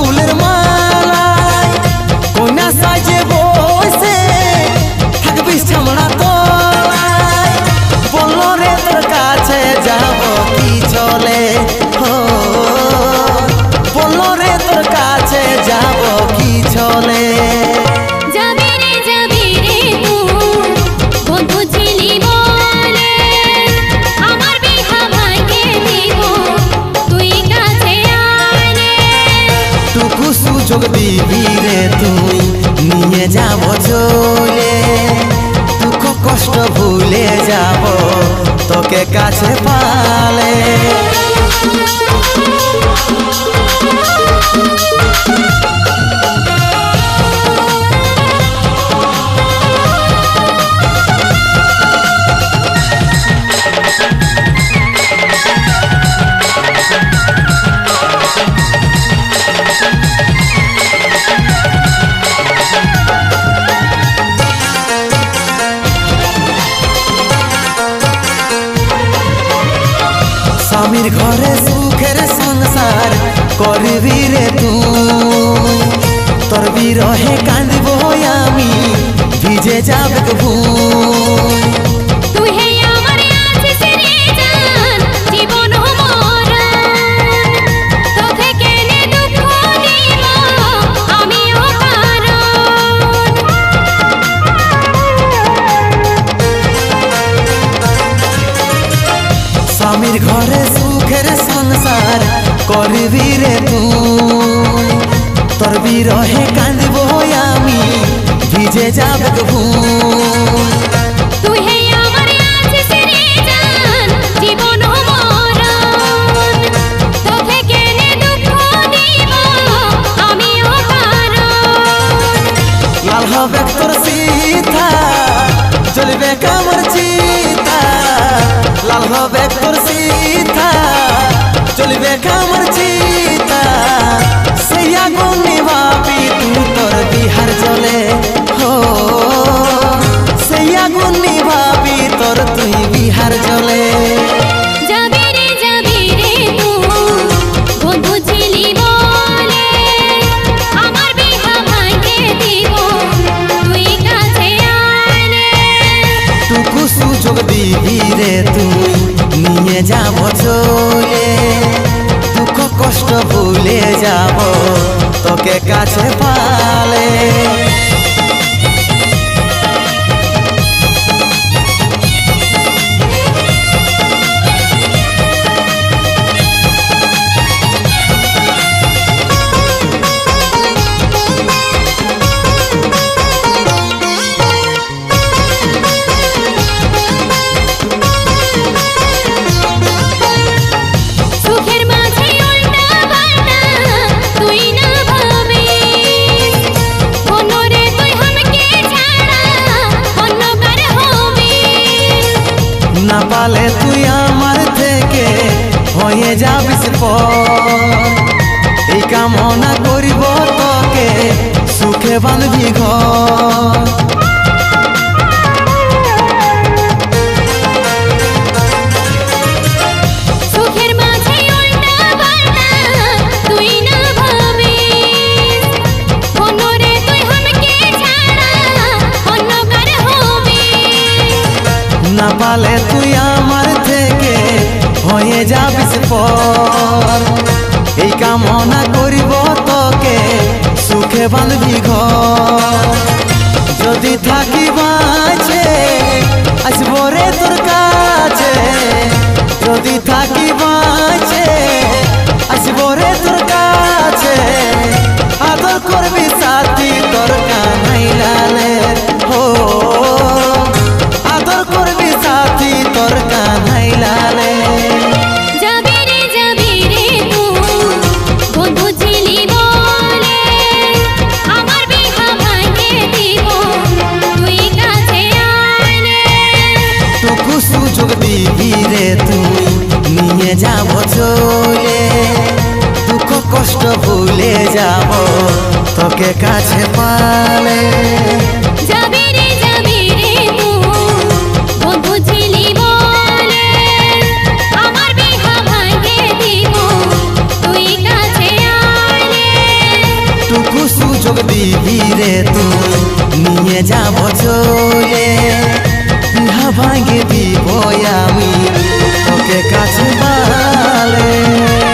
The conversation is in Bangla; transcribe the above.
ফুলের মালায় কন্যা সাজে বসে থাকবি ছামড়া তলায়। বললো রে তোর কাছে যাব কি চলে, বললো রে তোর কাছে যাব কি চলে। সুযোগ দিবি রে তুই নিয়ে যাব চলে, দুঃখ কষ্ট ভুলে যাব তোকে কাছে পালে। স্বামীর ঘরে সুখের সংসার করবি রে তুই, তোর বিরহে কাঁদব আমি ভিজে যাবে ভুই। স্বামীর ঘরে সুখের সংসার করবি রে তুই, তোর বিরহে কাঁদব আমি ভিজে যাবে ভুই। লাল হবে তোর সীতা জ্বলবে কামর চিতা, লাল হবে তোর সীতা জ্বলবে কামর চিতা। সেই আগুন নিভাবি তুই তোর বিহার জ্বলে, সেই আগুন নিভাবি তোর তুই বিহার জ্বলে। সুযোগ দিবি রে তুই নিয়ে যাব চলে, দুঃখ কষ্ট ভুলে যাব তোকে কাছে পালে। না পালে তুই আমার থেকে হয়ে যাবিস পর, এই কামনা করিব তোকে সুখে বাঁধবি ঘর। না পালে তুই আমার থেকে হয়ে যাবিস পর, এই কামনা করিব তোকে সুখে বাঁধবি ঘর। যদি থাকি বাঁচে আসব রে তোর কাছে, যদি থাকি বাঁচে আসব রে তোর কাছে। আদর করবি সাথী তোর কানাই লালে, আদর করবি সাথী তোর কানাই লালে। সুযোগ দিবি রে তুই নিয়ে যাব চলে, দুঃখ কষ্ট ভুলে যাব তোকে কাছে পালে। সুযোগ দিবি রে তুই নিয়ে যাব চলে না ভাঙে দিব আমি তোকে কাছে বালে